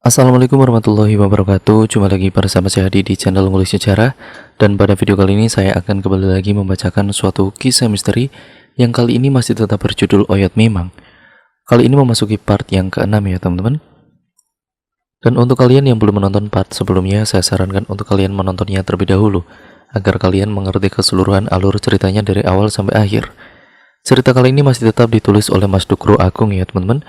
Assalamualaikum warahmatullahi wabarakatuh. Jumpa lagi bersama saya Hadi di channel Ngulik Sejarah. Dan pada video kali ini saya akan kembali lagi membacakan suatu kisah misteri yang kali ini masih tetap berjudul Oyot Memang. Kali ini memasuki part yang ke-6 ya teman-teman. Dan untuk kalian yang belum menonton part sebelumnya, saya sarankan untuk kalian menontonnya terlebih dahulu agar kalian mengerti keseluruhan alur ceritanya dari awal sampai akhir. Cerita kali ini masih tetap ditulis oleh Mas Dukro Agung ya teman-teman.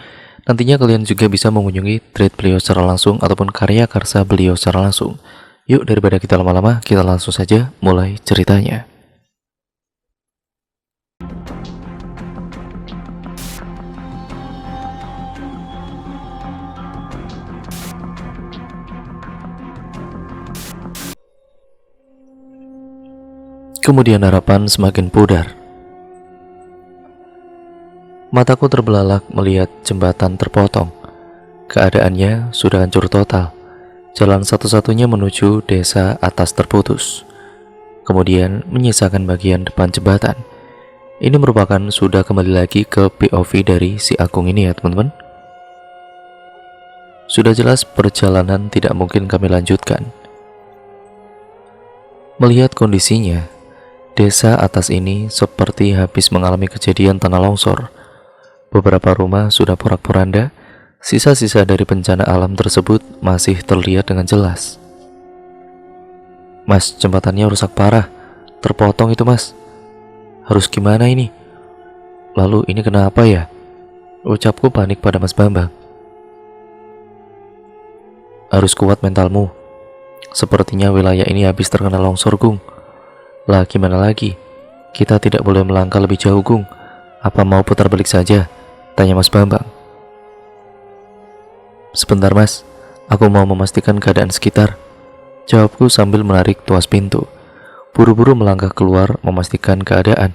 Nantinya kalian juga bisa mengunjungi thread beliau secara langsung ataupun karya karsa beliau secara langsung. Yuk, daripada kita lama-lama, kita langsung saja mulai ceritanya. Kemudian harapan semakin pudar. Mataku terbelalak melihat jembatan terpotong. Keadaannya sudah hancur total. Jalan satu-satunya menuju desa atas terputus. Kemudian menyisakan bagian depan jembatan. Ini merupakan sudah kembali lagi ke POV dari si Agung ini ya teman-teman. Sudah jelas perjalanan tidak mungkin kami lanjutkan. Melihat kondisinya, desa atas ini seperti habis mengalami kejadian tanah longsor. Beberapa rumah sudah porak-poranda, sisa-sisa dari bencana alam tersebut masih terlihat dengan jelas. Mas, jembatannya rusak parah, terpotong itu mas. Harus gimana ini? Lalu ini kenapa ya? Ucapku panik pada Mas Bambang. Harus kuat mentalmu. Sepertinya wilayah ini habis terkena longsor, Gung. Lah gimana lagi? Kita tidak boleh melangkah lebih jauh, Gung. Apa mau putar balik saja? Tanya Mas Bambang. Sebentar mas, aku mau memastikan keadaan sekitar. Jawabku sambil menarik tuas pintu. Buru-buru melangkah keluar memastikan keadaan.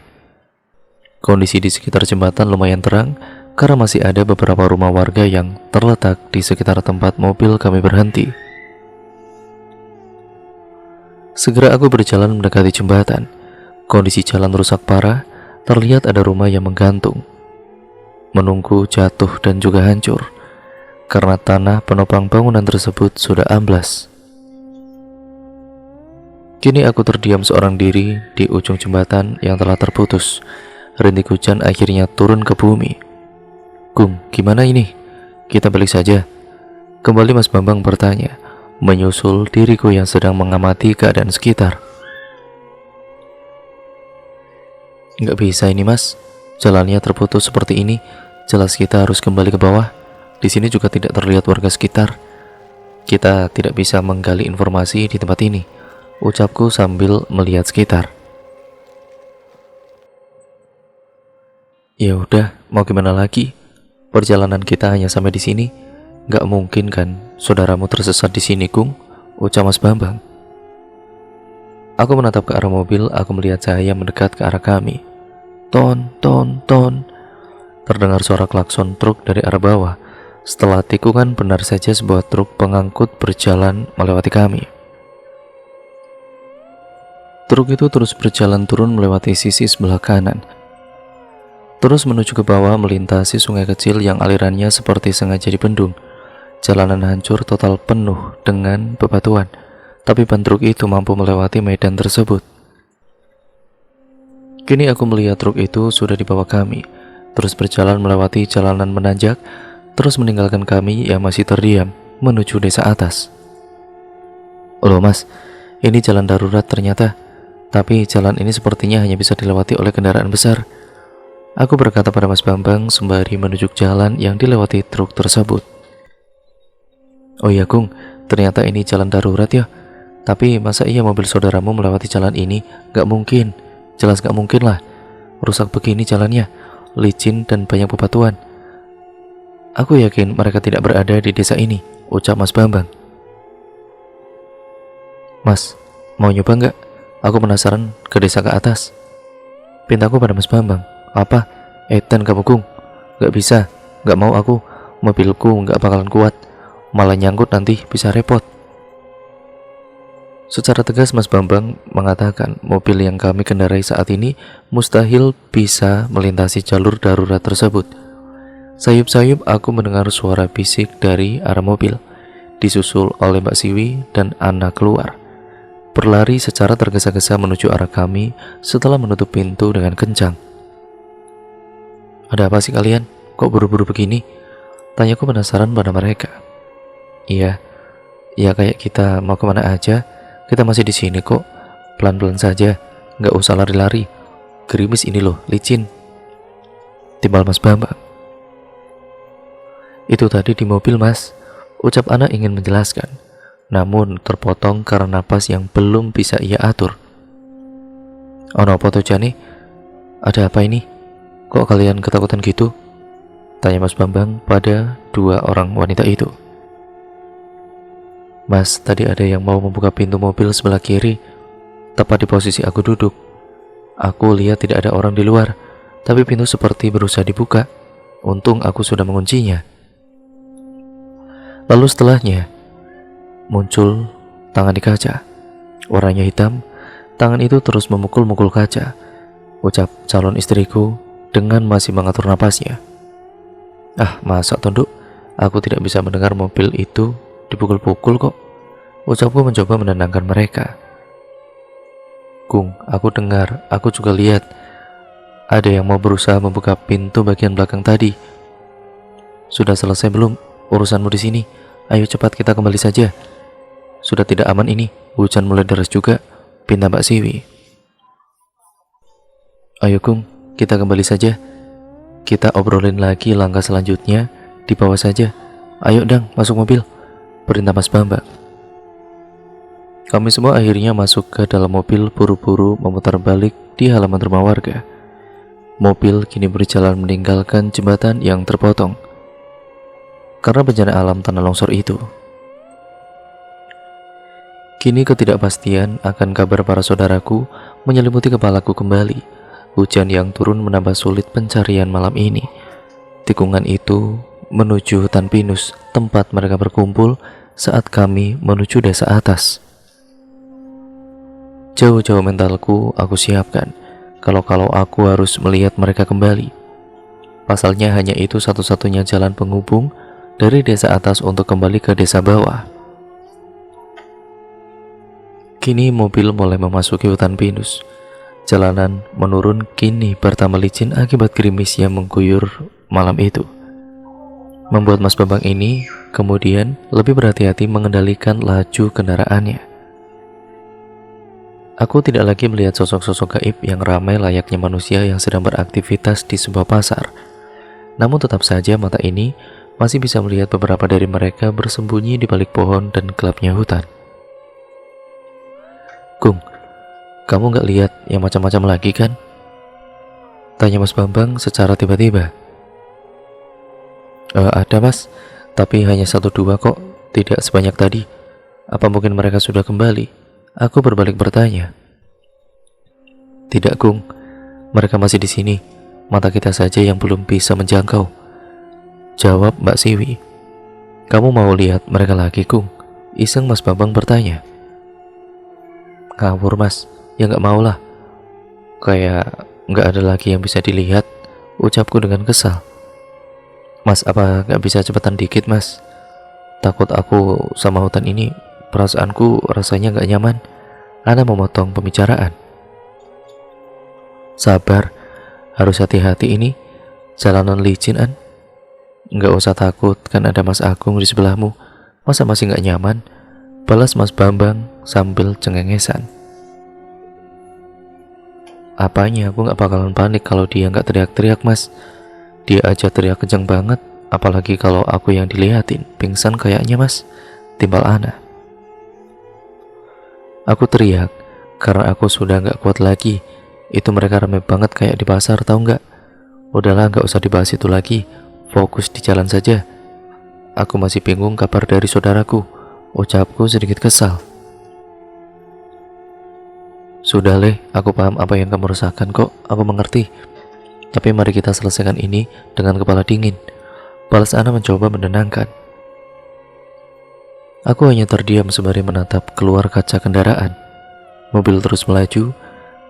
Kondisi di sekitar jembatan lumayan terang karena masih ada beberapa rumah warga yang terletak di sekitar tempat mobil kami berhenti. Segera aku berjalan mendekati jembatan. Kondisi jalan rusak parah, terlihat ada rumah yang menggantung, menunggu jatuh dan juga hancur karena tanah penopang bangunan tersebut sudah amblas. Kini aku terdiam seorang diri di ujung jembatan yang telah terputus. Rintik hujan akhirnya turun ke bumi. Gung, gimana ini? Kita balik saja. Kembali Mas Bambang bertanya, menyusul diriku yang sedang mengamati keadaan sekitar. Nggak bisa ini mas, jalannya terputus seperti ini. Jelas kita harus kembali ke bawah. Di sini juga tidak terlihat warga sekitar. Kita tidak bisa menggali informasi di tempat ini, ucapku sambil melihat sekitar. Ya udah, mau gimana lagi? Perjalanan kita hanya sampai di sini. Nggak mungkin kan saudaramu tersesat di sini, Gung, ucap Mas Bambang. Aku menatap ke arah mobil. Aku melihat cahaya mendekat ke arah kami. Ton, ton, ton. Terdengar suara klakson truk dari arah bawah. Setelah tikungan, benar saja sebuah truk pengangkut berjalan melewati kami. Truk itu terus berjalan turun melewati sisi sebelah kanan, terus menuju ke bawah melintasi sungai kecil yang alirannya seperti sengaja dibendung. Jalanan hancur total penuh dengan bebatuan, tapi ban truk itu mampu melewati medan tersebut. Kini aku melihat truk itu sudah di bawah kami, terus berjalan melewati jalanan menanjak, terus meninggalkan kami yang masih terdiam menuju desa atas. Loh mas, ini jalan darurat ternyata, tapi jalan ini sepertinya hanya bisa dilewati oleh kendaraan besar. Aku berkata pada Mas Bambang sembari menunjuk jalan yang dilewati truk tersebut. Oh iya Gung, ternyata ini jalan darurat ya. Tapi masa iya mobil saudaramu melewati jalan ini? Gak mungkin, jelas gak mungkin lah. Rusak begini jalannya, licin dan banyak bebatuan. Aku yakin mereka tidak berada di desa ini, ucap Mas Bambang. Mas, mau nyoba nggak? Aku penasaran ke desa ke atas. Pintaku pada Mas Bambang. Apa? Edan kamu Gung? Gak bisa, gak mau aku. Mobilku gak bakalan kuat, malah nyangkut nanti bisa repot. Secara tegas Mas Bambang mengatakan mobil yang kami kendarai saat ini mustahil bisa melintasi jalur darurat tersebut. Sayup-sayup aku mendengar suara bisik dari arah mobil. disusul oleh Mbak Siwi dan Ana keluar, berlari secara tergesa-gesa menuju arah kami setelah menutup pintu dengan kencang. "Ada apa sih kalian? Kok buru-buru begini?" tanyaku penasaran pada mereka. Iya, kayak kita mau kemana aja. Kita masih di sini kok. Pelan-pelan saja, nggak usah lari-lari. Gerimis ini loh, licin," timbal Mas Bambang. "Itu tadi di mobil, Mas," ucap Ana ingin menjelaskan, namun terpotong karena napas yang belum bisa ia atur. "Ono apa tuh Jani? Ada apa ini? Kok kalian ketakutan gitu?" tanya Mas Bambang pada dua orang wanita itu. "Mas, tadi ada yang mau membuka pintu mobil sebelah kiri, tepat di posisi aku duduk. Aku lihat tidak ada orang di luar, tapi pintu seperti berusaha dibuka. Untung aku sudah menguncinya." Lalu setelahnya muncul tangan di kaca, warnanya hitam. Tangan itu terus memukul-mukul kaca, ucap calon istriku dengan masih mengatur napasnya. "Ah, masa tunduk, aku tidak bisa mendengar mobil itu dipukul-pukul kok," ucapku mencoba menenangkan mereka. "Gung, aku dengar, aku juga lihat ada yang mau berusaha membuka pintu bagian belakang tadi. Sudah selesai belum urusanmu di sini? Ayo cepat kita kembali saja. Sudah tidak aman ini, hujan mulai deras juga," pinta Mbak Siwi. "Ayo Gung, kita kembali saja. Kita obrolin lagi langkah selanjutnya di bawah saja. Ayo Dang, masuk mobil," perintah Mas Bambang. Kami semua akhirnya masuk ke dalam mobil, buru-buru memutar balik di halaman rumah warga. Mobil kini berjalan meninggalkan jembatan yang terpotong karena bencana alam tanah longsor itu. Kini ketidakpastian akan kabar para saudaraku menyelimuti kepalaku kembali. Hujan yang turun menambah sulit pencarian malam ini. Tikungan itu menuju hutan pinus, tempat mereka berkumpul saat kami menuju desa atas. Jauh-jauh mentalku aku siapkan kalau aku harus melihat mereka kembali. Pasalnya hanya itu satu-satunya jalan penghubung dari desa atas untuk kembali ke desa bawah. Kini mobil mulai memasuki hutan pinus. Jalanan menurun kini bertambah licin akibat gerimis yang mengguyur malam itu, membuat Mas Bambang ini kemudian lebih berhati-hati mengendalikan laju kendaraannya. Aku tidak lagi melihat sosok-sosok gaib yang ramai layaknya manusia yang sedang beraktivitas di sebuah pasar. Namun tetap saja mata ini masih bisa melihat beberapa dari mereka bersembunyi di balik pohon dan gelapnya hutan. "Gung, kamu nggak lihat yang macam-macam lagi kan?" tanya Mas Bambang secara tiba-tiba. Ada Mas, tapi hanya 1-2 kok, tidak sebanyak tadi. Apa mungkin mereka sudah kembali?" Aku berbalik bertanya. "Tidak Gung, mereka masih di sini. Mata kita saja yang belum bisa menjangkau," jawab Mbak Siwi. "Kamu mau lihat mereka lagi Gung?" iseng Mas Bambang bertanya. "Ngawur Mas, ya nggak mau lah. Kayak nggak ada lagi yang bisa dilihat," ucapku dengan kesal. "Mas, apa nggak bisa cepetan dikit Mas? Takut aku sama hutan ini, perasaanku rasanya nggak nyaman." Ana memotong pembicaraan. "Sabar, harus hati-hati ini, jalanan licin An. Nggak usah takut, kan ada Mas Agung di sebelahmu. Masa masih nggak nyaman?" balas Mas Bambang sambil cengengesan. "Apanya, aku nggak bakalan panik kalau dia nggak teriak-teriak Mas. Dia aja teriak kenceng banget, apalagi kalau aku yang dilihatin, pingsan kayaknya Mas," timbal Ana. Aku teriak karena aku sudah nggak kuat lagi. Itu mereka ramai banget kayak di pasar, tahu nggak? Udahlah, nggak usah dibahas itu lagi, fokus di jalan saja. Aku masih bingung kabar dari saudaraku, ucapku sedikit kesal. "Sudah Leh, aku paham apa yang kamu rasakan kok, aku mengerti. Tapi mari kita selesaikan ini dengan kepala dingin," balas Ana mencoba menenangkan. Aku hanya terdiam sembari menatap keluar kaca kendaraan. Mobil terus melaju,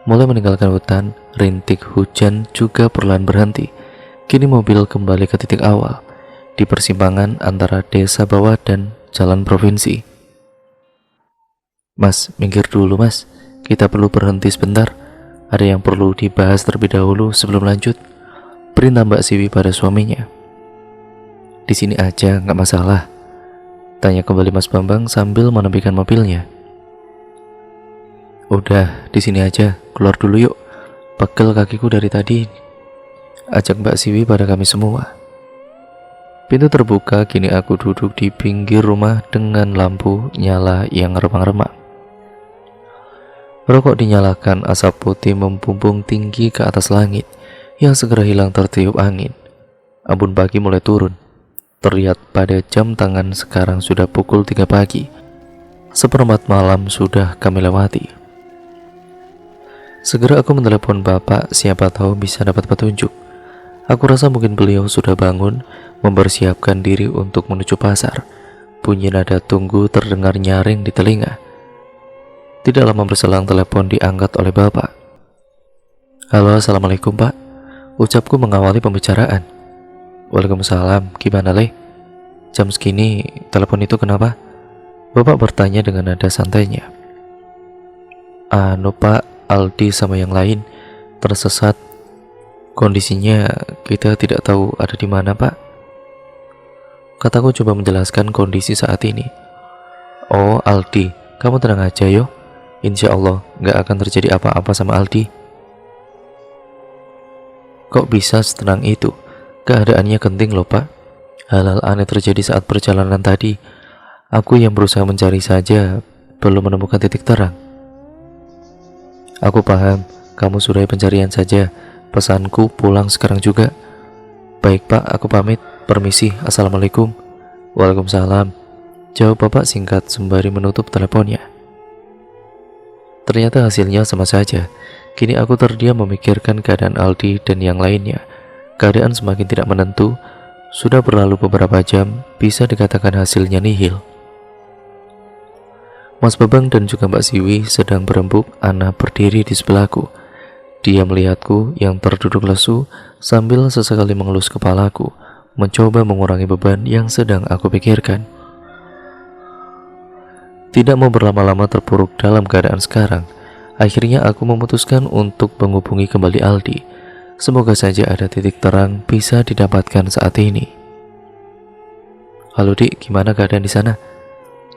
mulai meninggalkan hutan. Rintik hujan juga perlahan berhenti. Kini mobil kembali ke titik awal, di persimpangan antara desa bawah dan jalan provinsi. Mas, minggir dulu mas, kita perlu berhenti sebentar. Ada yang perlu dibahas terlebih dahulu sebelum lanjut, perintah Mbak Siwi pada suaminya. Di sini aja, nggak masalah, tanya kembali Mas Bambang sambil menepikan mobilnya. Udah, di sini aja, keluar dulu yuk. Pegel kakiku dari tadi, ajak Mbak Siwi pada kami semua. Pintu terbuka, kini aku duduk di pinggir rumah dengan lampu nyala yang remang-remang. Rokok dinyalakan, asap putih membumbung tinggi ke atas langit yang segera hilang tertiup angin. Embun pagi mulai turun. Terlihat pada jam tangan sekarang sudah pukul 3 pagi. Seperempat malam sudah kami lewati. Segera aku menelepon bapak, siapa tahu bisa dapat petunjuk. Aku rasa mungkin beliau sudah bangun, mempersiapkan diri untuk menuju pasar. Bunyi nada tunggu terdengar nyaring di telinga. Tidak lama berselang telepon diangkat oleh bapak. Halo, assalamualaikum pak, ucapku mengawali pembicaraan. Waalaikumsalam, gimana Le? Jam segini telepon itu kenapa? Bapak bertanya dengan nada santainya. Anu pak, Aldi sama yang lain tersesat. Kondisinya kita tidak tahu ada di mana pak. Kataku coba menjelaskan kondisi saat ini. Oh Aldi, kamu tenang aja yo. Insya Allah gak akan terjadi apa-apa sama Aldi. Kok bisa setenang itu? Keadaannya genting loh pak. Hal-hal aneh terjadi saat perjalanan tadi. Aku yang berusaha mencari saja belum menemukan titik terang. Aku paham, kamu sudahi pencarian saja. Pesanku pulang sekarang juga. Baik pak, aku pamit. Permisi, assalamualaikum. Waalaikumsalam, jawab bapak singkat sembari menutup teleponnya. Ternyata hasilnya sama saja. Kini aku terdiam memikirkan keadaan Aldi dan yang lainnya. Keadaan semakin tidak menentu. Sudah berlalu beberapa jam, bisa dikatakan hasilnya nihil. Mas Babang dan juga Mbak Siwi sedang berembuk. Ana berdiri di sebelahku. Dia melihatku yang terduduk lesu sambil sesekali mengelus kepalaku, mencoba mengurangi beban yang sedang aku pikirkan. Tidak mau berlama-lama terpuruk dalam keadaan sekarang, akhirnya aku memutuskan untuk menghubungi kembali Aldi. Semoga saja ada titik terang bisa didapatkan saat ini. Halo Dik, gimana keadaan di sana?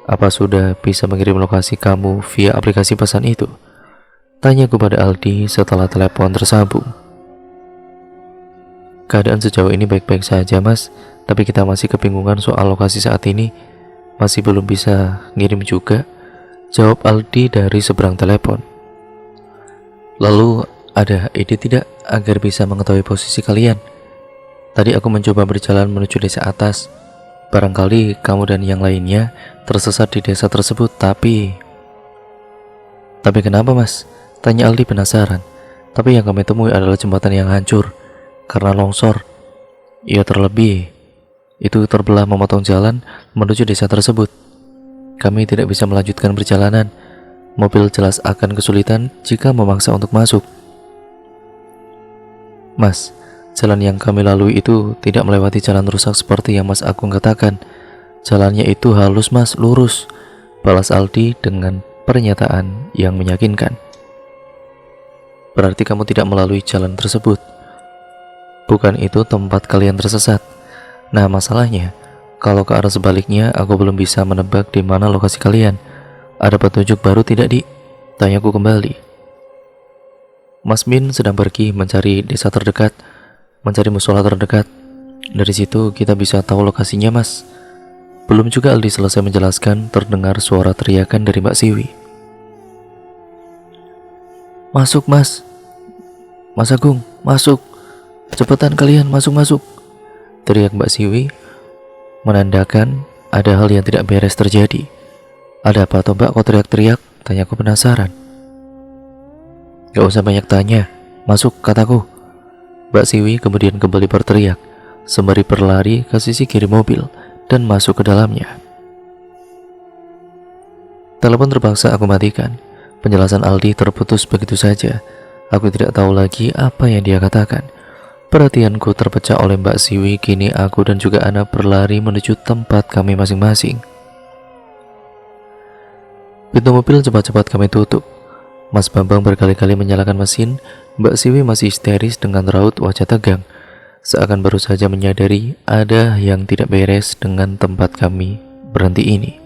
Apa sudah bisa mengirim lokasi kamu via aplikasi pesan itu? Tanya kepada Aldi setelah telepon tersambung. Keadaan sejauh ini baik-baik saja mas, tapi kita masih kebingungan soal lokasi saat ini. Masih belum bisa ngirim juga, jawab Aldi dari seberang telepon. Lalu ada ide tidak agar bisa mengetahui posisi kalian? Tadi aku mencoba berjalan menuju desa atas. Barangkali kamu dan yang lainnya tersesat di desa tersebut, tapi kenapa mas? Tanya Aldi penasaran. Tapi yang kami temui adalah jembatan yang hancur karena longsor. Ya terlebih itu terbelah memotong jalan menuju desa tersebut. Kami tidak bisa melanjutkan perjalanan. Mobil jelas akan kesulitan jika memaksa untuk masuk. Mas, jalan yang kami lalui itu tidak melewati jalan rusak seperti yang Mas Agung katakan. Jalannya itu halus mas, lurus, balas Aldi dengan pernyataan yang meyakinkan. Berarti kamu tidak melalui jalan tersebut. Bukan itu tempat kalian tersesat. Nah masalahnya, kalau ke arah sebaliknya aku belum bisa menebak di mana lokasi kalian. Ada petunjuk baru tidak Di? Tanyaku kembali. Mas Min sedang pergi mencari desa terdekat, mencari musola terdekat. Dari situ kita bisa tahu lokasinya mas. Belum juga Aldi selesai menjelaskan, terdengar suara teriakan dari Mbak Siwi. Masuk mas, Mas Agung, masuk. Cepetan kalian, masuk. Teriak Mbak Siwi, menandakan ada hal yang tidak beres terjadi. Ada apa toh Mbak, kok teriak-teriak? Tanyaku penasaran. Gak usah banyak tanya, masuk kataku. Mbak Siwi kemudian kembali berteriak, sembari berlari ke sisi kiri mobil dan masuk ke dalamnya. Telepon terpaksa aku matikan. Penjelasan Aldi terputus begitu saja. Aku tidak tahu lagi apa yang dia katakan. Perhatianku terpecah oleh Mbak Siwi. Kini aku dan juga Ana berlari menuju tempat kami masing-masing. Pintu mobil cepat-cepat kami tutup. Mas Bambang berkali-kali menyalakan mesin. Mbak Siwi masih histeris dengan raut wajah tegang, seakan baru saja menyadari ada yang tidak beres dengan tempat kami berhenti ini.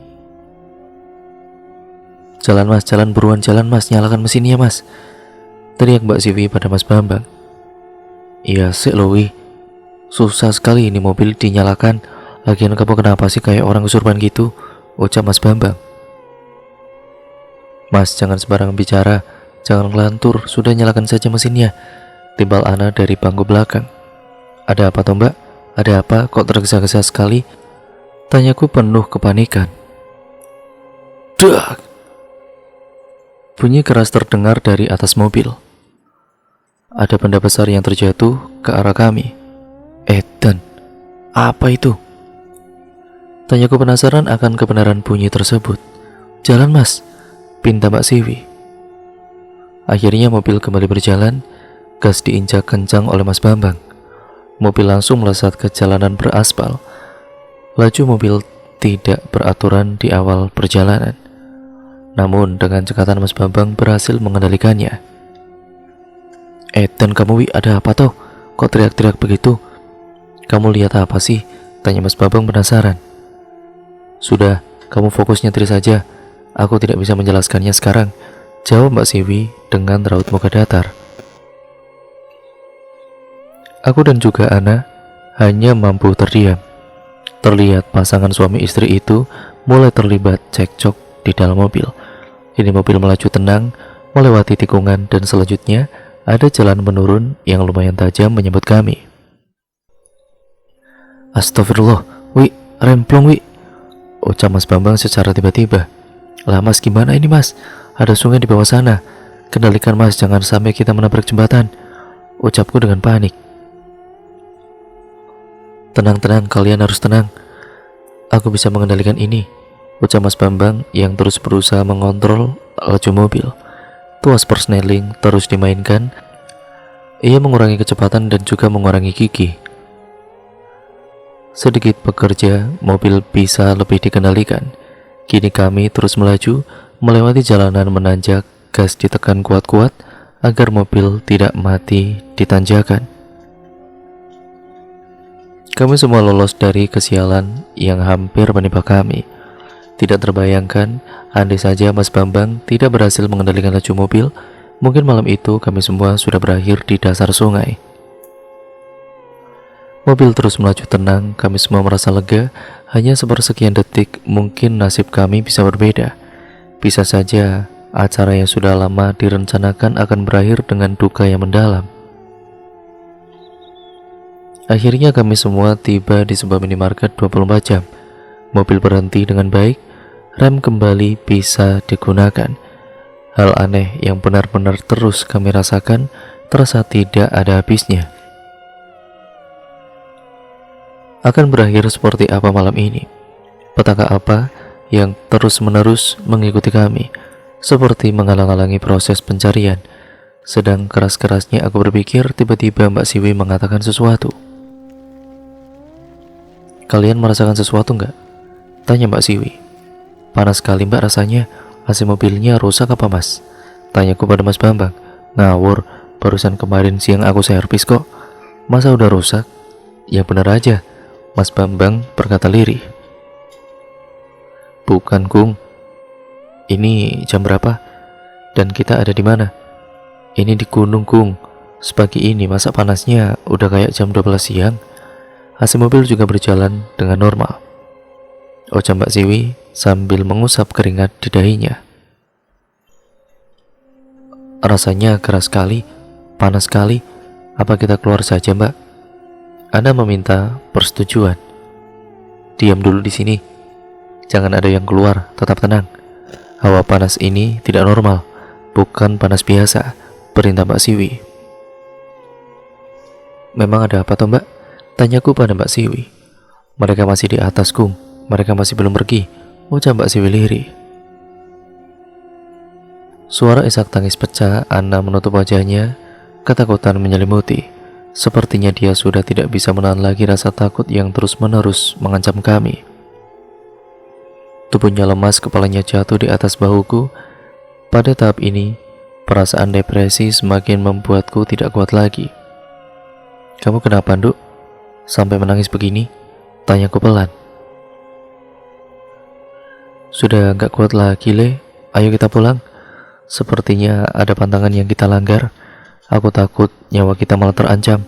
Jalan mas, jalan buruan jalan mas, nyalakan mesinnya mas, teriak Mbak Siwi pada Mas Bambang. Iya sih Lowi, susah sekali ini mobil dinyalakan. Lagian kamu kenapa sih kayak orang kesurupan gitu, ucap Mas Bambang. Mas, jangan sembarangan bicara, jangan ngelantur, sudah nyalakan saja mesinnya, timbal Ana dari bangku belakang. Ada apa toh mbak? Ada apa? Kok tergesa-gesa sekali? Tanyaku penuh kepanikan. Dak! Bunyi keras terdengar dari atas mobil. Ada benda besar yang terjatuh ke arah kami. Edan, apa itu? Tanyaku penasaran akan kebenaran bunyi tersebut. Jalan mas, pinta Mbak Siwi. Akhirnya mobil kembali berjalan. Gas diinjak kencang oleh Mas Bambang. Mobil langsung melesat ke jalanan beraspal. Laju mobil tidak beraturan di awal perjalanan. Namun dengan cekatan Mas Bambang berhasil mengendalikannya. Dan kamu Wi, ada apa toh? Kok teriak-teriak begitu? Kamu lihat apa sih? Tanya Mas Bambang penasaran. Sudah, kamu fokus nyetir saja. Aku tidak bisa menjelaskannya sekarang, jawab Mbak Siwi dengan raut muka datar. Aku dan juga Ana hanya mampu terdiam. Terlihat pasangan suami istri itu mulai terlibat cekcok di dalam mobil. Ini mobil melaju tenang, melewati tikungan, dan selanjutnya ada jalan menurun yang lumayan tajam menyambut kami. Astagfirullah, Wi, remplong Wi, ucap Mas Bambang secara tiba-tiba. Lah mas, gimana ini mas? Ada sungai di bawah sana. Kendalikan mas, jangan sampai kita menabrak jembatan, ucapku dengan panik. Tenang-tenang, kalian harus tenang. Aku bisa mengendalikan ini, ucap Mas Bambang yang terus berusaha mengontrol laju mobil. Tuas persneling terus dimainkan. Ia mengurangi kecepatan dan juga mengurangi gigi. Sedikit bekerja, mobil bisa lebih dikendalikan. Kini kami terus melaju, melewati jalanan menanjak, gas ditekan kuat-kuat agar mobil tidak mati di tanjakan. Kami semua lolos dari kesialan yang hampir menimpa kami. Tidak terbayangkan, andai saja Mas Bambang tidak berhasil mengendalikan laju mobil, mungkin malam itu kami semua sudah berakhir di dasar sungai. Mobil terus melaju tenang, kami semua merasa lega. Hanya sepersekian detik, mungkin nasib kami bisa berbeda. Bisa saja acara yang sudah lama direncanakan akan berakhir dengan duka yang mendalam. Akhirnya kami semua tiba di sebuah minimarket 24 jam. Mobil berhenti dengan baik, rem kembali bisa digunakan. Hal aneh yang benar-benar terus kami rasakan terasa tidak ada habisnya. Akan berakhir seperti apa malam ini? Petaka apa yang terus-menerus mengikuti kami, seperti menghalang-halangi proses pencarian. Sedang keras-kerasnya aku berpikir, tiba-tiba Mbak Siwi mengatakan sesuatu. Kalian merasakan sesuatu nggak? Tanya Mbak Siwi. Panas sekali mbak rasanya. AC mobilnya rusak apa mas? Tanyaku pada Mas Bambang. Ngawur, barusan kemarin siang aku servis kok. Masa udah rusak? Ya bener aja, Mas Bambang berkata lirih. Bukan Kung. Ini jam berapa? Dan kita ada di mana? Ini di gunung Kung. Sepagi ini masa panasnya udah kayak jam 12 siang. AC mobil juga berjalan dengan normal, ucap Mbak Siwi sambil mengusap keringat di dahinya. Rasanya keras sekali, panas sekali. Apa kita keluar saja mbak? Ana meminta persetujuan. Diam dulu di sini, jangan ada yang keluar, tetap tenang. Hawa panas ini tidak normal, bukan panas biasa, perintah Mbak Siwi. Memang ada apa toh mbak? Tanyaku pada Mbak Siwi. Mereka masih di atas Kung, mereka masih belum pergi, ucap Mbak Siwi lirih. Suara isak tangis pecah. Ana menutup wajahnya, ketakutan menyelimuti. Sepertinya dia sudah tidak bisa menahan lagi rasa takut yang terus-menerus mengancam kami. Tubuhnya lemas, kepalanya jatuh di atas bahuku. Pada tahap ini, perasaan depresi semakin membuatku tidak kuat lagi. "Kamu kenapa, Nduk? Sampai menangis begini?" tanyaku pelan. "Sudah gak kuat lagi, Le. Ayo kita pulang. Sepertinya ada pantangan yang kita langgar. Aku takut nyawa kita malah terancam.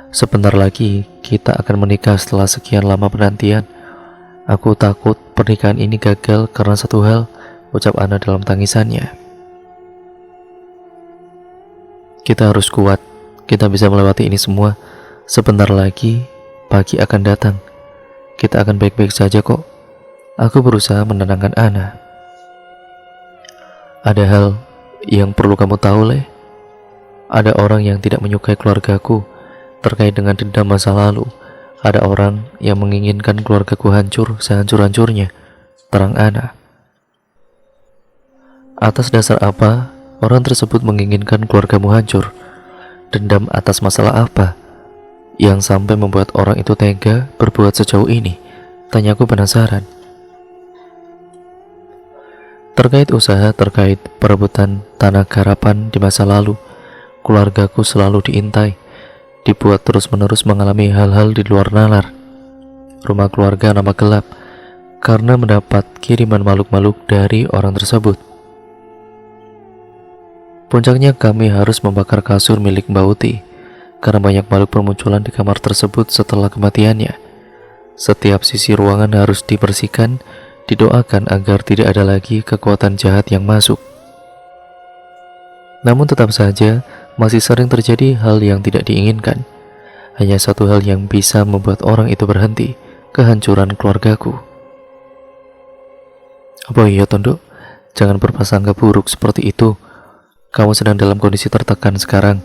Sebentar lagi kita akan menikah setelah sekian lama penantian. Aku takut pernikahan ini gagal karena satu hal," ucap Ana dalam tangisannya. "Kita harus kuat. Kita bisa melewati ini semua. Sebentar lagi pagi akan datang. Kita akan baik-baik saja kok." Aku berusaha menenangkan Ana. "Ada hal yang perlu kamu tahu, Le. Ada orang yang tidak menyukai keluargaku terkait dengan dendam masa lalu. Ada orang yang menginginkan keluargaku hancur sehancur-hancurnya," terang Ana. "Atas dasar apa orang tersebut menginginkan keluargamu hancur? Dendam atas masalah apa yang sampai membuat orang itu tega berbuat sejauh ini?" tanyaku penasaran. "Terkait usaha, terkait perebutan tanah garapan di masa lalu, keluargaku selalu diintai, dibuat terus-menerus mengalami hal-hal di luar nalar. Rumah keluarga nama gelap karena mendapat kiriman makhluk-makhluk dari orang tersebut. Puncaknya kami harus membakar kasur milik Mbak Uti karena banyak makhluk bermunculan di kamar tersebut setelah kematiannya. Setiap sisi ruangan harus dibersihkan, didoakan agar tidak ada lagi kekuatan jahat yang masuk. Namun tetap saja masih sering terjadi hal yang tidak diinginkan. Hanya satu hal yang bisa membuat orang itu berhenti, kehancuran keluargaku." "Apa iya, Tondok? Jangan berprasangka buruk seperti itu. Kamu sedang dalam kondisi tertekan sekarang.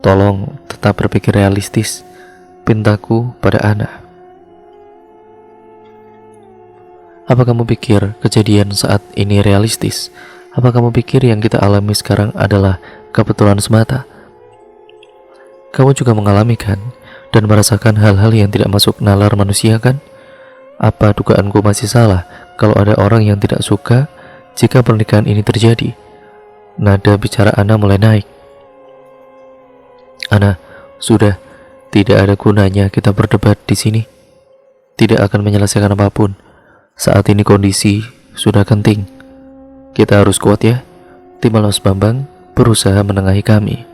Tolong tetap berpikir realistis," pintaku pada Ana. "Apa kamu pikir kejadian saat ini realistis? Apa kamu pikir yang kita alami sekarang adalah kebetulan semata? Kamu juga mengalami kan dan merasakan hal-hal yang tidak masuk nalar manusia kan? Apa dugaanku masih salah kalau ada orang yang tidak suka jika pernikahan ini terjadi?" Nada bicara Ana mulai naik. "Ana, sudah, tidak ada gunanya kita berdebat di sini. Tidak akan menyelesaikan apapun. Saat ini kondisi sudah genting. Kita harus kuat ya." Mas Bambang berusaha menengahi kami.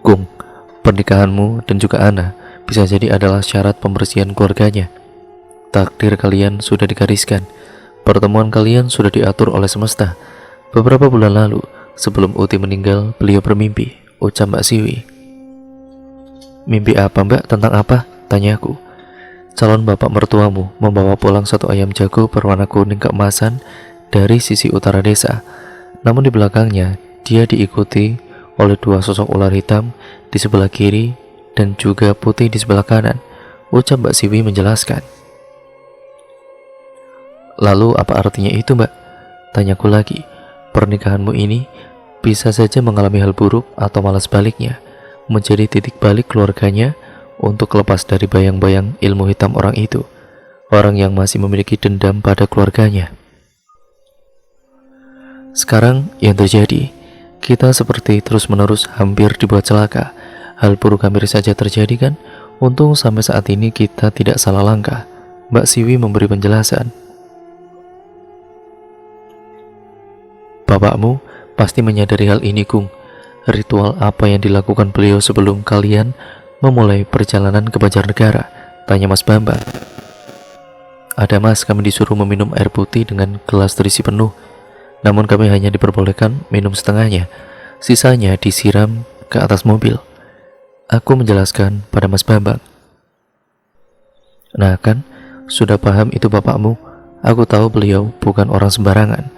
"Gung, pernikahanmu dan juga Ana bisa jadi adalah syarat pembersihan keluarganya. Takdir kalian sudah digariskan. Pertemuan kalian sudah diatur oleh semesta. Beberapa bulan lalu, sebelum Uti meninggal, beliau bermimpi," ucap Mbak Siwi. "Mimpi apa, Mbak? Tentang apa?" tanyaku. "Calon bapak mertuamu membawa pulang satu ayam jago berwarna kuning keemasan dari sisi utara desa. Namun di belakangnya, dia diikuti oleh dua sosok ular hitam di sebelah kiri dan juga putih di sebelah kanan," ucap Mbak Siwi menjelaskan. "Lalu apa artinya itu, Mbak?" tanyaku lagi. "Pernikahanmu ini bisa saja mengalami hal buruk atau malah sebaliknya, menjadi titik balik keluarganya untuk lepas dari bayang-bayang ilmu hitam orang itu, orang yang masih memiliki dendam pada keluarganya. Sekarang yang terjadi, kita seperti terus-menerus hampir dibuat celaka. Hal buruk hampir saja terjadi kan? Untung sampai saat ini kita tidak salah langkah," Mbak Siwi memberi penjelasan. "Bapakmu pasti menyadari hal ini, Gung. Ritual apa yang dilakukan beliau sebelum kalian memulai perjalanan ke Banjarnegara?" tanya Mas Bambang. "Ada, Mas, kami disuruh meminum air putih dengan gelas terisi penuh. Namun kami hanya diperbolehkan minum setengahnya. Sisanya disiram ke atas mobil," aku menjelaskan pada Mas Bambang. "Nah kan, sudah paham itu bapakmu. Aku tahu beliau bukan orang sembarangan.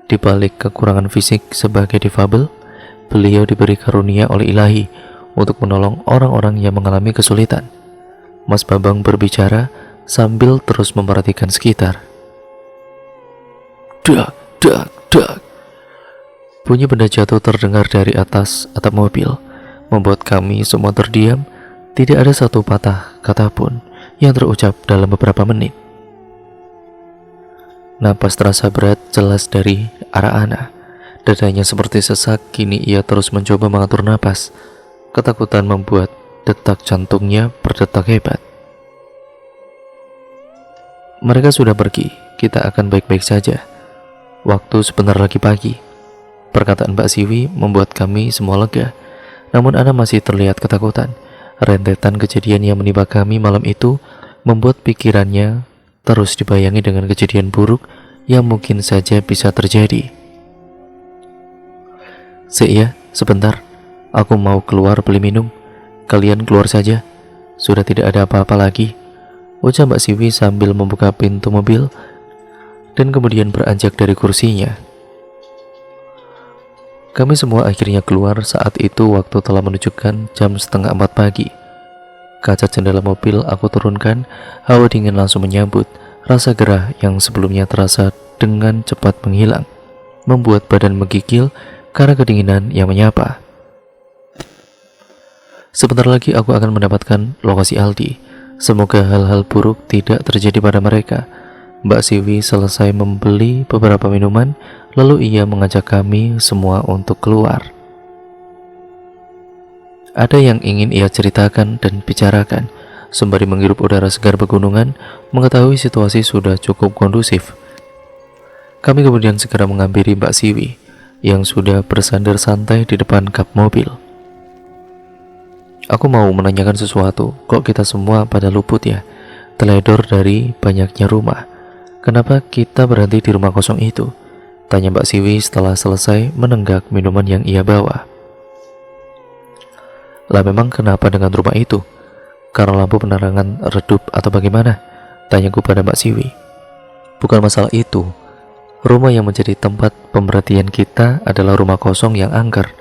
Di balik kekurangan fisik sebagai difabel, beliau diberi karunia oleh Ilahi untuk menolong orang-orang yang mengalami kesulitan." Mas Bambang berbicara sambil terus memperhatikan sekitar. Dak, dak, dak. Bunyi benda jatuh terdengar dari atas atap mobil, membuat kami semua terdiam. Tidak ada satu patah kata pun yang terucap dalam beberapa menit. Napas terasa berat jelas dari arah Ana. Dadanya seperti sesak, kini ia terus mencoba mengatur napas. Ketakutan membuat detak jantungnya berdetak hebat. Mereka sudah pergi, kita akan baik-baik saja. Waktu sebentar lagi pagi. Perkataan Mbak Siwi membuat kami semua lega. Namun Ana masih terlihat ketakutan. Rentetan kejadian yang menimpa kami malam itu membuat pikirannya terus dibayangi dengan kejadian buruk yang mungkin saja bisa terjadi. Iya, sebentar. Aku mau keluar beli minum. Kalian keluar saja. Sudah tidak ada apa-apa lagi, ucap Mbak Siwi sambil membuka pintu mobil dan kemudian beranjak dari kursinya. Kami semua akhirnya keluar. Saat itu waktu telah menunjukkan jam 3:30 pagi. Kaca jendela mobil aku turunkan, hawa dingin langsung menyambut. Rasa gerah yang sebelumnya terasa dengan cepat menghilang, membuat badan menggigil karena kedinginan yang menyapa. Sebentar lagi aku akan mendapatkan lokasi Aldi. Semoga hal-hal buruk tidak terjadi pada mereka. Mbak Siwi selesai membeli beberapa minuman, lalu ia mengajak kami semua untuk keluar. Ada yang ingin ia ceritakan dan bicarakan, sembari menghirup udara segar pegunungan, mengetahui situasi sudah cukup kondusif. Kami kemudian segera menghampiri Mbak Siwi yang sudah bersandar santai di depan kap mobil. Aku mau menanyakan sesuatu, kok kita semua pada luput ya? Teledor dari banyaknya rumah. Kenapa kita berhenti di rumah kosong itu? Tanya Mbak Siwi setelah selesai menenggak minuman yang ia bawa. Lah memang kenapa dengan rumah itu? Karena lampu penerangan redup atau bagaimana? Tanyaku pada Mbak Siwi. Bukan masalah itu. Rumah yang menjadi tempat pemerhatian kita adalah rumah kosong yang angker.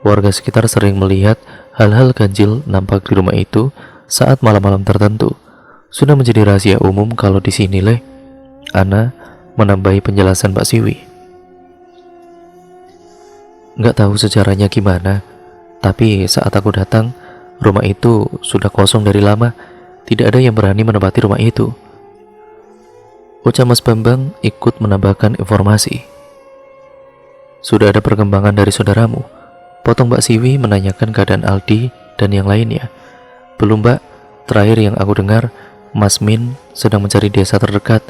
Warga sekitar sering melihat hal-hal ganjil nampak di rumah itu saat malam-malam tertentu. Sudah menjadi rahasia umum kalau di sini leh. Ana menambahi penjelasan Mbak Siwi. Nggak tahu sejarahnya gimana, tapi saat aku datang, rumah itu sudah kosong dari lama. Tidak ada yang berani menempati rumah itu, ucap Mas Bambang ikut menambahkan informasi. Sudah ada perkembangan dari saudaramu? Potong Mbak Siwi menanyakan keadaan Aldi dan yang lainnya. Belum Mbak, terakhir yang aku dengar, Mas Min sedang mencari desa terdekat.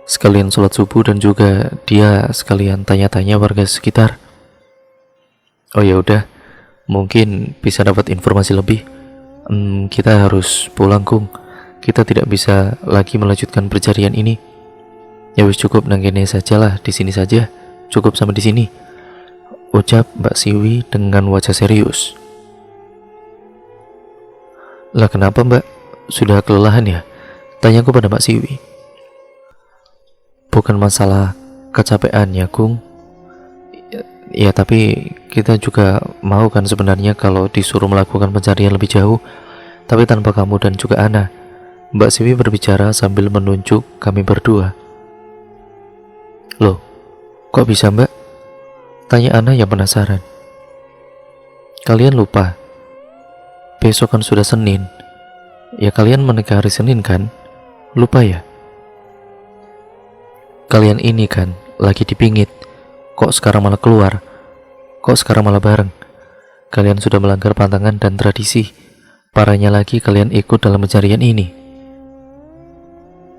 Sekalian sholat subuh dan juga dia sekalian tanya-tanya warga sekitar. Oh ya udah, mungkin bisa dapat informasi lebih. Kita harus pulang Kung. Kita tidak bisa lagi melanjutkan pencarian ini. Ya wis cukup nanggene sajalah di sini saja. Cukup sampai di sini, ucap Mbak Siwi dengan wajah serius. Lah kenapa Mbak? Sudah kelelahan ya? Tanyaku pada Mbak Siwi. Bukan masalah kecapean ya Kung. Ya tapi kita juga mau kan sebenarnya kalau disuruh melakukan pencarian lebih jauh, tapi tanpa kamu dan juga Ana. Mbak Siwi berbicara sambil menunjuk kami berdua. Loh, kok bisa Mbak? Tanya Ana yang penasaran. Kalian lupa, besok kan sudah Senin. Ya kalian menikah hari Senin kan? Lupa ya? Kalian ini kan lagi dipingit. Kok sekarang malah keluar? Kok sekarang malah bareng? Kalian sudah melanggar pantangan dan tradisi. Parahnya lagi kalian ikut dalam pencarian ini.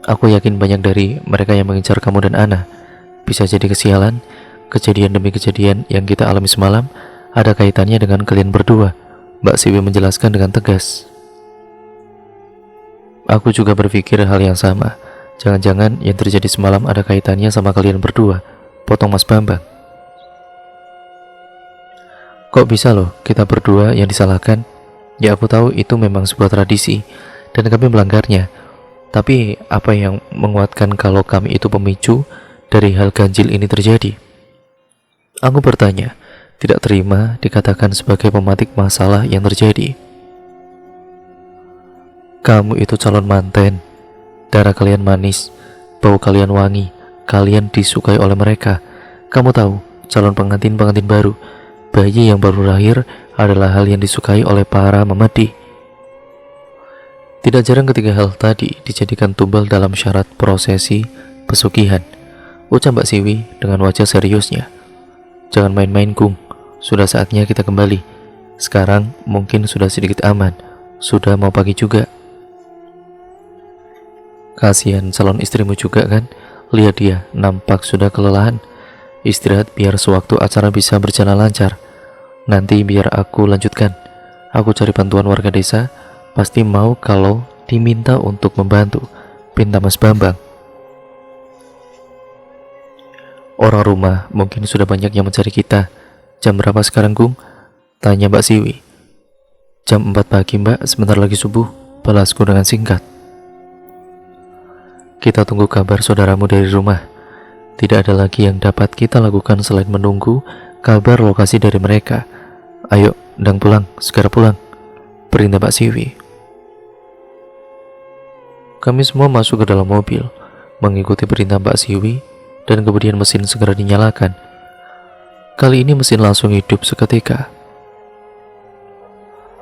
Aku yakin banyak dari mereka yang mengincar kamu dan Ana. Bisa jadi kesialan. Kejadian demi kejadian yang kita alami semalam ada kaitannya dengan kalian berdua, Mbak Siwi menjelaskan dengan tegas. Aku juga berpikir hal yang sama. Jangan-jangan yang terjadi semalam ada kaitannya sama kalian berdua, potong Mas Bambang. Kok bisa loh kita berdua yang disalahkan? Ya aku tahu itu memang sebuah tradisi dan kami melanggarnya. Tapi apa yang menguatkan kalau kami itu pemicu dari hal ganjil ini terjadi? Aku bertanya, tidak terima dikatakan sebagai pematik masalah yang terjadi. Kamu itu calon manten. Darah kalian manis, bau kalian wangi, kalian disukai oleh mereka. Kamu tahu, calon pengantin-pengantin baru, bayi yang baru lahir adalah hal yang disukai oleh para memedi. Tidak jarang ketiga hal tadi dijadikan tumbal dalam syarat prosesi pesugihan. Ucap Mbak Siwi dengan wajah seriusnya. Jangan main-main, Gung. Sudah saatnya kita kembali. Sekarang mungkin sudah sedikit aman. Sudah mau pagi juga. Kasihan calon istrimu juga kan? Lihat dia, nampak sudah kelelahan. Istirahat biar sewaktu acara bisa berjalan lancar. Nanti biar aku lanjutkan. Aku cari bantuan warga desa. Pasti mau kalau diminta untuk membantu. Pinta Mas Bambang. Orang rumah mungkin sudah banyak yang mencari kita. Jam berapa sekarang, Gung? Tanya Mbak Siwi. Jam 4 pagi, Mbak. Sebentar lagi subuh. Balasku dengan singkat. Kita tunggu kabar saudaramu dari rumah. Tidak ada lagi yang dapat kita lakukan selain menunggu kabar lokasi dari mereka. Ayo, Dang pulang. Segera pulang. Perintah Mbak Siwi. Kami semua masuk ke dalam mobil, mengikuti perintah Mbak Siwi, dan kemudian mesin segera dinyalakan. Kali ini mesin langsung hidup seketika.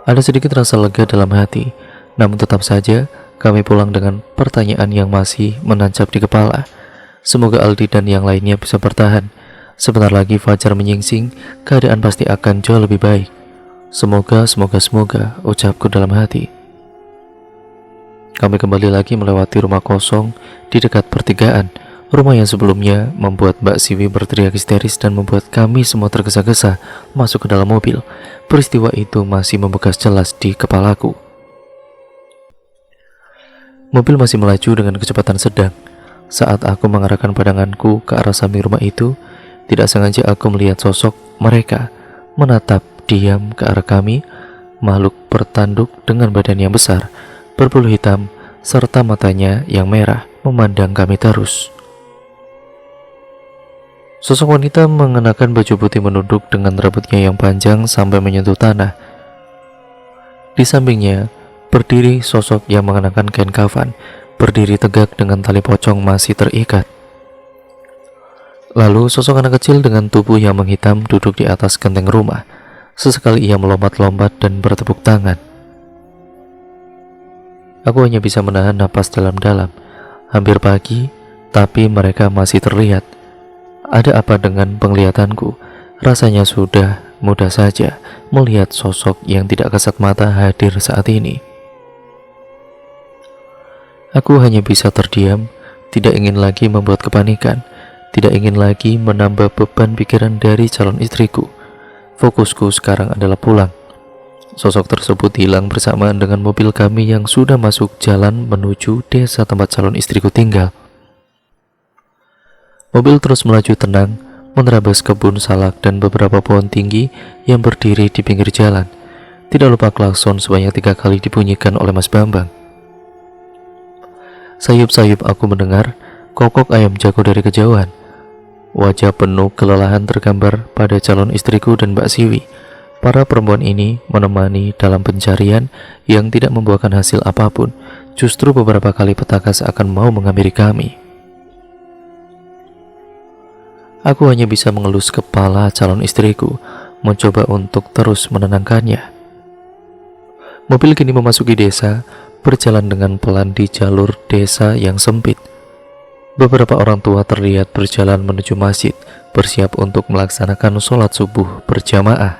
Ada sedikit rasa lega dalam hati, namun tetap saja kami pulang dengan pertanyaan yang masih menancap di kepala. Semoga Aldi dan yang lainnya bisa bertahan. Sebentar lagi fajar menyingsing, keadaan pasti akan jauh lebih baik. Semoga, ucapku dalam hati. Kami kembali lagi melewati rumah kosong di dekat pertigaan. Rumah yang sebelumnya membuat Mbak Siwi berteriak histeris dan membuat kami semua tergesa-gesa masuk ke dalam mobil. Peristiwa itu masih membekas jelas di kepalaku. Mobil masih melaju dengan kecepatan sedang. Saat aku mengarahkan pandanganku ke arah samping rumah itu, tidak sengaja aku melihat sosok mereka menatap diam ke arah kami. Makhluk bertanduk dengan badan yang besar, berbulu hitam, serta matanya yang merah memandang kami terus. Sosok wanita mengenakan baju putih menunduk dengan rambutnya yang panjang sampai menyentuh tanah. Di sampingnya berdiri sosok yang mengenakan kain kafan, berdiri tegak dengan tali pocong masih terikat. Lalu sosok anak kecil dengan tubuh yang menghitam duduk di atas genteng rumah. Sesekali ia melompat-lompat dan bertepuk tangan. Aku hanya bisa menahan napas dalam-dalam. Hampir pagi, tapi mereka masih terlihat. Ada apa dengan penglihatanku? Rasanya sudah mudah saja melihat sosok yang tidak kasat mata hadir saat ini. Aku hanya bisa terdiam, tidak ingin lagi membuat kepanikan, tidak ingin lagi menambah beban pikiran dari calon istriku. Fokusku sekarang adalah pulang. Sosok tersebut hilang bersamaan dengan mobil kami yang sudah masuk jalan menuju desa tempat calon istriku tinggal. Mobil terus melaju tenang, menerabas kebun salak dan beberapa pohon tinggi yang berdiri di pinggir jalan. Tidak lupa klakson sebanyak 3 kali dibunyikan oleh Mas Bambang. Sayup-sayup aku mendengar kokok ayam jago dari kejauhan. Wajah penuh kelelahan tergambar pada calon istriku dan Mbak Siwi. Para perempuan ini menemani dalam pencarian yang tidak membuahkan hasil apapun. Justru beberapa kali petaka seakan mau menghampiri kami. Aku hanya bisa mengelus kepala calon istriku, mencoba untuk terus menenangkannya. Mobil kini memasuki desa, berjalan dengan pelan di jalur desa yang sempit. Beberapa orang tua terlihat berjalan menuju masjid, bersiap untuk melaksanakan sholat subuh berjamaah.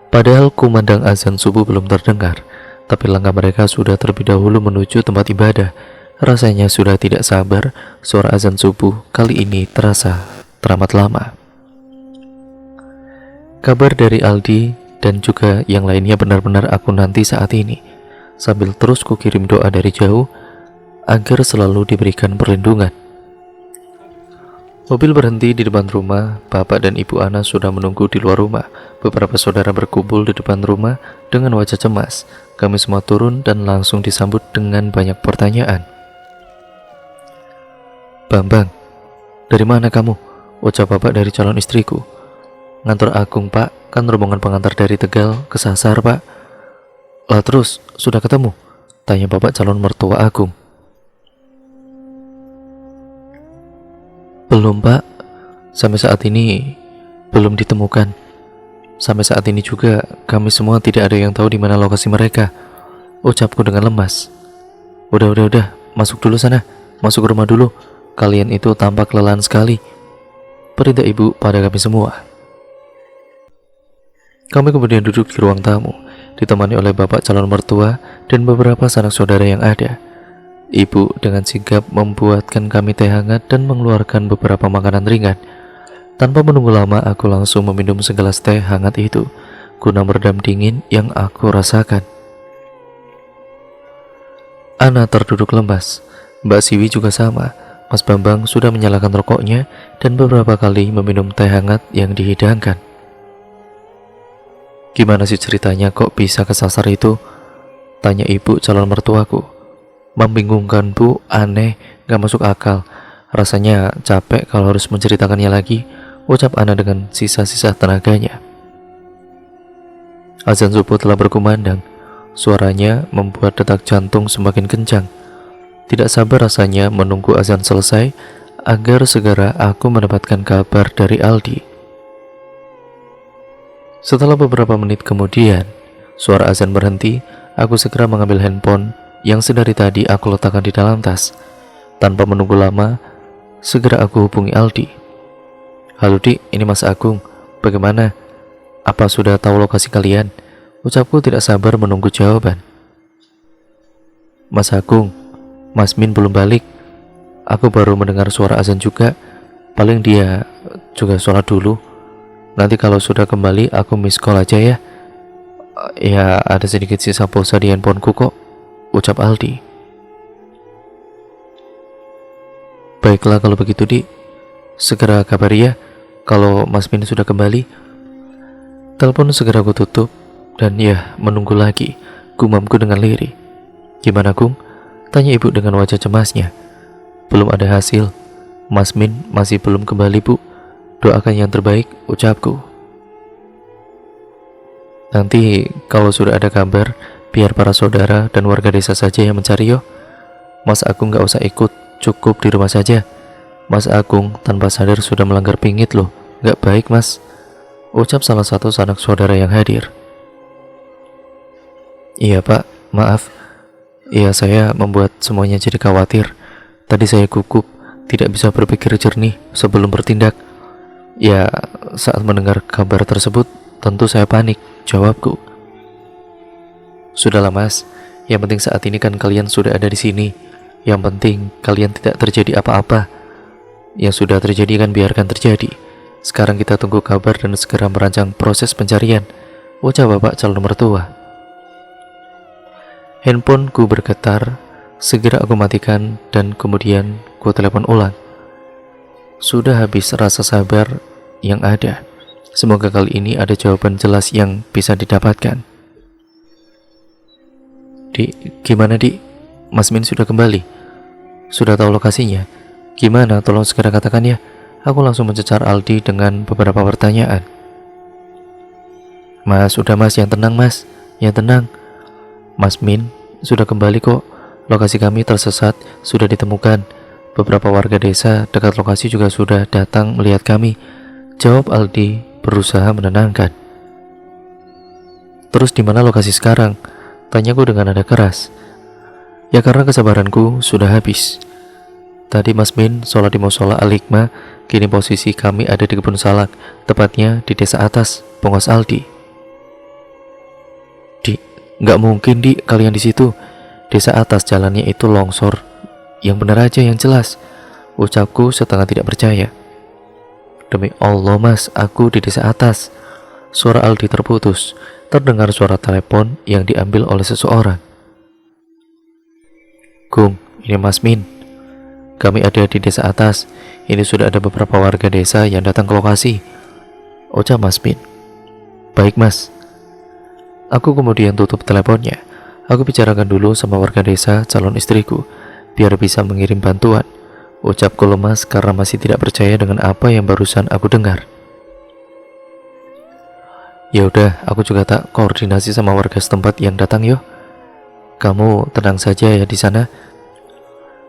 Padahal kumandang azan subuh belum terdengar, tapi langkah mereka sudah terlebih dahulu menuju tempat ibadah. Rasanya sudah tidak sabar, suara azan subuh kali ini terasa teramat lama. Kabar dari Aldi dan juga yang lainnya benar-benar aku nanti saat ini, sambil terus kukirim doa dari jauh agar selalu diberikan perlindungan. Mobil berhenti di depan rumah. Bapak dan Ibu Ana sudah menunggu di luar rumah. Beberapa saudara berkumpul di depan rumah dengan wajah cemas. Kami semua turun dan langsung disambut dengan banyak pertanyaan. Bambang, dari mana kamu? Ucap bapak dari calon istriku. Ngantor Agung, Pak. Kan rombongan pengantar dari Tegal kesasar, Pak. Lah terus, sudah ketemu? Tanya bapak calon mertua Agung. Belum, Pak. Sampai saat ini belum ditemukan. Sampai saat ini juga kami semua tidak ada yang tahu di mana lokasi mereka, ucapku dengan lemas. Udah, masuk dulu sana, masuk ke rumah dulu. Kalian itu tampak kelelahan sekali, perintah ibu pada kami semua. Kami kemudian duduk di ruang tamu, ditemani oleh bapak calon mertua dan beberapa sanak saudara yang ada. Ibu dengan sigap membuatkan kami teh hangat dan mengeluarkan beberapa makanan ringan. Tanpa menunggu lama, aku langsung meminum segelas teh hangat itu, guna meredam dingin yang aku rasakan. Ana terduduk lemas, Mbak Siwi juga sama. Mas Bambang sudah menyalakan rokoknya dan beberapa kali meminum teh hangat yang dihidangkan. Gimana sih ceritanya kok bisa kesasar itu? Tanya ibu calon mertuaku. Membingungkan bu, aneh, gak masuk akal. Rasanya capek kalau harus menceritakannya lagi, ucap Ana dengan sisa-sisa tenaganya. Azan subuh telah berkumandang. Suaranya membuat detak jantung semakin kencang. Tidak sabar rasanya menunggu azan selesai agar segera aku mendapatkan kabar dari Aldi. Setelah beberapa menit kemudian, suara azan berhenti. Aku segera mengambil handphone yang sedari tadi aku letakkan di dalam tas. Tanpa menunggu lama, segera aku hubungi Aldi. Halo Dik, ini Mas Agung. Bagaimana? Apa sudah tahu lokasi kalian? Ucapku tidak sabar menunggu jawaban. Mas Agung, Mas Min belum balik. Aku baru mendengar suara azan juga. Paling dia juga sholat dulu. Nanti kalau sudah kembali aku miss call aja ya. Ya ada sedikit sisa pulsa di handphoneku kok, ucap Aldi. Baiklah kalau begitu Dik, segera kabari ya kalau Mas Min sudah kembali. Telepon segera aku tutup dan ya menunggu lagi, gumamku dengan lirih. Gimana Gung? Tanya ibu dengan wajah cemasnya. Belum ada hasil, Mas Min masih belum kembali bu. Doakan yang terbaik, ucapku. Nanti kalau sudah ada kabar, biar para saudara dan warga desa saja yang mencari yo. Mas Agung gak usah ikut, cukup di rumah saja. Mas Agung tanpa sadar sudah melanggar pingit loh, gak baik mas, ucap salah satu sanak saudara yang hadir. Iya pak, maaf. Iya saya membuat semuanya jadi khawatir. Tadi saya gugup, tidak bisa berpikir jernih sebelum bertindak. Ya, saat mendengar kabar tersebut, tentu saya panik, jawabku. Sudahlah mas, yang penting saat ini kan kalian sudah ada di sini. Yang penting kalian tidak terjadi apa-apa. Yang sudah terjadi kan biarkan terjadi. Sekarang kita tunggu kabar dan segera merancang proses pencarian, ucap bapak calon mertua. Handphoneku bergetar, segera aku matikan dan kemudian ku telepon ulang. Sudah habis rasa sabar yang ada. Semoga kali ini ada jawaban jelas yang bisa didapatkan. Dik, gimana Dik? Mas Min sudah kembali? Sudah tahu lokasinya? Gimana? Tolong segera katakan ya. Aku langsung mencecar Aldi dengan beberapa pertanyaan. Mas, udah mas, yang tenang mas, yang tenang. Mas Min sudah kembali kok. Lokasi kami tersesat sudah ditemukan. Beberapa warga desa dekat lokasi juga sudah datang melihat kami, jawab Aldi berusaha menenangkan. Terus di mana lokasi sekarang? Tanyaku dengan nada keras. Ya karena kesabaranku sudah habis. Tadi Mas Min sholat di musola Al-Hikmah, kini posisi kami ada di kebun salak, tepatnya di desa atas, pongos Aldi. Di, nggak mungkin di kalian di situ. Desa atas jalannya itu longsor. Yang benar aja yang jelas, ucapku setengah tidak percaya. Demi Allah mas, aku di desa atas. Suara Aldi terputus. Terdengar suara telepon yang diambil oleh seseorang. Gung, ini Mas Min. Kami ada di desa atas. Ini sudah ada beberapa warga desa yang datang ke lokasi, ucap Mas Min. Baik mas. Aku kemudian tutup teleponnya. Aku bicarakan dulu sama warga desa calon istriku, biar bisa mengirim bantuan, ucapku lemas karena masih tidak percaya dengan apa yang barusan aku dengar. Ya udah, aku juga tak koordinasi sama warga setempat yang datang yo. Kamu tenang saja ya di sana.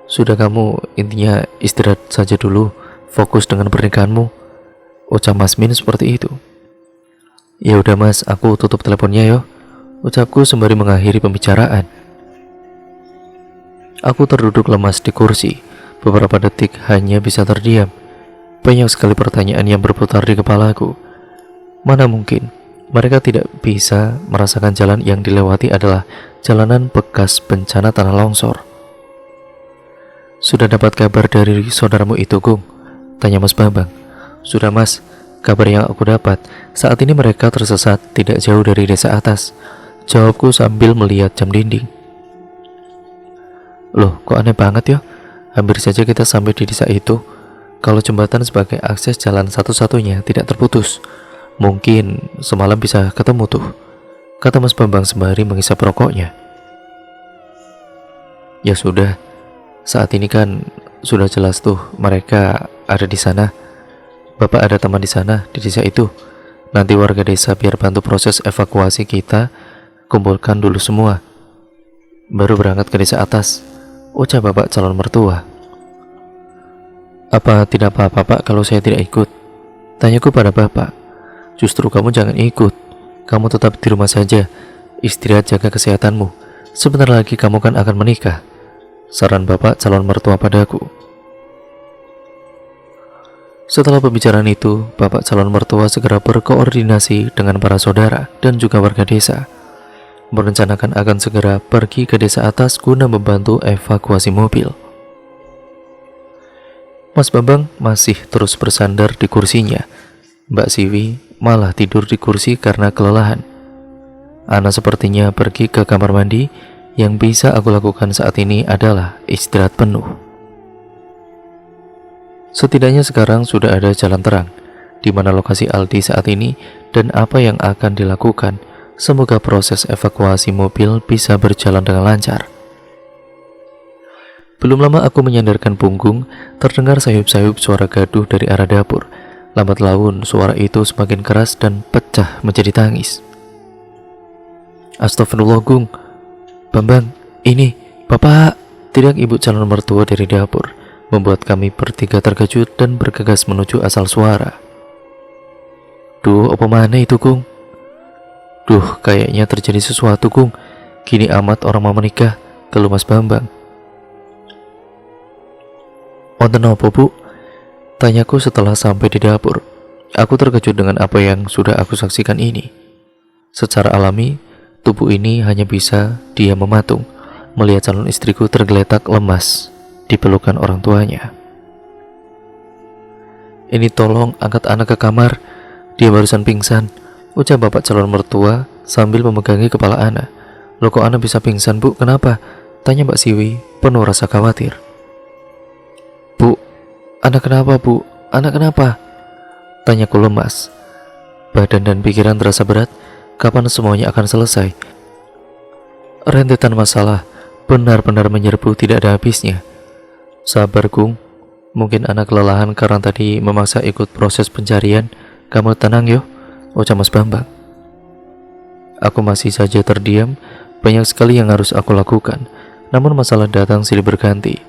Sudah kamu intinya istirahat saja dulu, fokus dengan pernikahanmu, ucap Mas Min seperti itu. Ya udah mas, aku tutup teleponnya yo, ucapku sembari mengakhiri pembicaraan. Aku terduduk lemas di kursi. Beberapa detik hanya bisa terdiam. Banyak sekali pertanyaan yang berputar di kepalaku. Mana mungkin mereka tidak bisa merasakan jalan yang dilewati adalah jalanan bekas bencana tanah longsor. Sudah dapat kabar dari saudaramu itu, Gung? Tanya Mas Bambang. Sudah mas, kabar yang aku dapat, saat ini mereka tersesat tidak jauh dari desa atas. Jawabku sambil melihat jam dinding. Loh, kok aneh banget ya? Hampir saja kita sampai di desa itu. Kalau jembatan sebagai akses jalan satu-satunya tidak terputus, mungkin semalam bisa ketemu tuh, kata Mas Bambang sembari menghisap rokoknya. Ya sudah, saat ini kan sudah jelas tuh mereka ada di sana. Bapak ada teman di sana, di desa itu. Nanti warga desa biar bantu proses evakuasi, kita kumpulkan dulu semua, baru berangkat ke desa atas, ucap bapak calon mertua. Apa tidak apa-apa pak kalau saya tidak ikut? Tanyaku pada bapak. Justru kamu jangan ikut, kamu tetap di rumah saja, istirahat, jaga kesehatanmu. Sebentar lagi kamu kan akan menikah, saran bapak calon mertua padaku. Setelah pembicaraan itu, bapak calon mertua segera berkoordinasi dengan para saudara dan juga warga desa, merencanakan akan segera pergi ke desa atas guna membantu evakuasi mobil. Mas Bambang masih terus bersandar di kursinya. Mbak Siwi malah tidur di kursi karena kelelahan. Ana sepertinya pergi ke kamar mandi. Yang bisa aku lakukan saat ini adalah istirahat penuh. Setidaknya sekarang sudah ada jalan terang di mana lokasi Aldi saat ini dan apa yang akan dilakukan. Semoga proses evakuasi mobil bisa berjalan dengan lancar. Belum lama aku menyandarkan punggung, terdengar sayup-sayup suara gaduh dari arah dapur. Lambat laun suara itu semakin keras dan pecah menjadi tangis. Astagfirullah Gung, Bambang, ini Bapak, teriak ibu calon mertua dari dapur, membuat kami bertiga terkejut dan bergegas menuju asal suara. Duh, apa mana itu Gung? Duh, kayaknya terjadi sesuatu Gung. Gini amat orang mau menikah, keluh Mas Bambang. Wonten apa bu? Tanyaku setelah sampai di dapur. Aku terkejut dengan apa yang sudah aku saksikan ini. Secara alami, tubuh ini hanya bisa dia mematung melihat calon istriku tergeletak lemas di pelukan orang tuanya. Ini tolong angkat anak ke kamar, dia barusan pingsan, ucap bapak calon mertua sambil memegangi kepala Ana. Loh kok Ana bisa pingsan bu, kenapa? Tanya Mbak Siwi penuh rasa khawatir. Bu, anak kenapa bu? Anak kenapa? Tanyaku lemas. Badan dan pikiran terasa berat. Kapan semuanya akan selesai? Rentetan masalah benar-benar menyerbu tidak ada habisnya. Sabar Gung, mungkin anak kelelahan karena tadi memaksa ikut proses pencarian. Kamu tenang yo, ucap Mas Bambang. Aku masih saja terdiam. Banyak sekali yang harus aku lakukan, namun masalah datang silih berganti.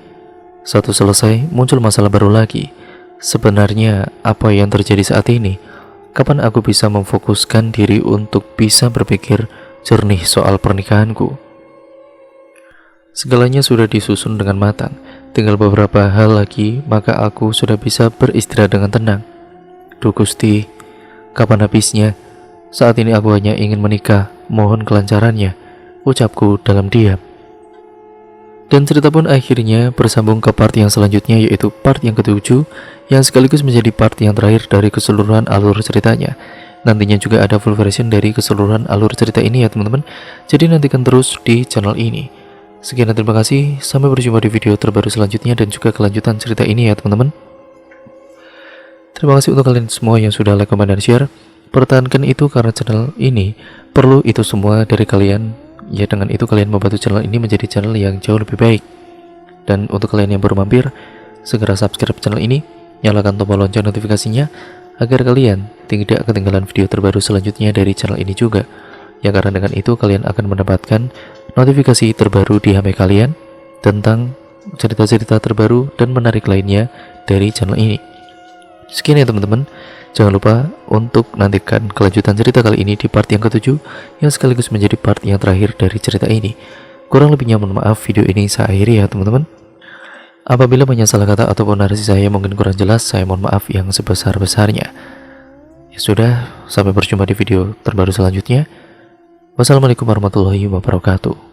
Satu selesai, muncul masalah baru lagi. Sebenarnya apa yang terjadi saat ini? Kapan aku bisa memfokuskan diri untuk bisa berpikir jernih soal pernikahanku? Segalanya sudah disusun dengan matang. Tinggal beberapa hal lagi, maka aku sudah bisa beristirahat dengan tenang. Duh Gusti, kapan habisnya? Saat ini aku hanya ingin menikah, mohon kelancarannya, ucapku dalam diam. Dan cerita pun akhirnya bersambung ke part yang selanjutnya, yaitu part yang ke-7, yang sekaligus menjadi part yang terakhir dari keseluruhan alur ceritanya. Nantinya juga ada full version dari keseluruhan alur cerita ini ya teman-teman. Jadi nantikan terus di channel ini. Sekian dan terima kasih, sampai berjumpa di video terbaru selanjutnya dan juga kelanjutan cerita ini ya teman-teman. Terima kasih untuk kalian semua yang sudah like, comment, dan share. Pertahankan itu karena channel ini perlu itu semua dari kalian. Ya, dengan itu kalian membantu channel ini menjadi channel yang jauh lebih baik. Dan untuk kalian yang baru mampir, segera subscribe channel ini, nyalakan tombol lonceng notifikasinya agar kalian tidak ketinggalan video terbaru selanjutnya dari channel ini juga. Ya, karena dengan itu kalian akan mendapatkan notifikasi terbaru di HP kalian tentang cerita-cerita terbaru dan menarik lainnya dari channel ini. Sekian ya teman-teman. Jangan lupa untuk nantikan kelanjutan cerita kali ini di part yang ke-7 yang sekaligus menjadi part yang terakhir dari cerita ini. Kurang lebihnya mohon maaf, video ini saya akhiri ya teman-teman. Apabila banyak salah kata ataupun narasi saya mungkin kurang jelas, saya mohon maaf yang sebesar-besarnya. Ya sudah, sampai berjumpa di video terbaru selanjutnya. Wassalamualaikum warahmatullahi wabarakatuh.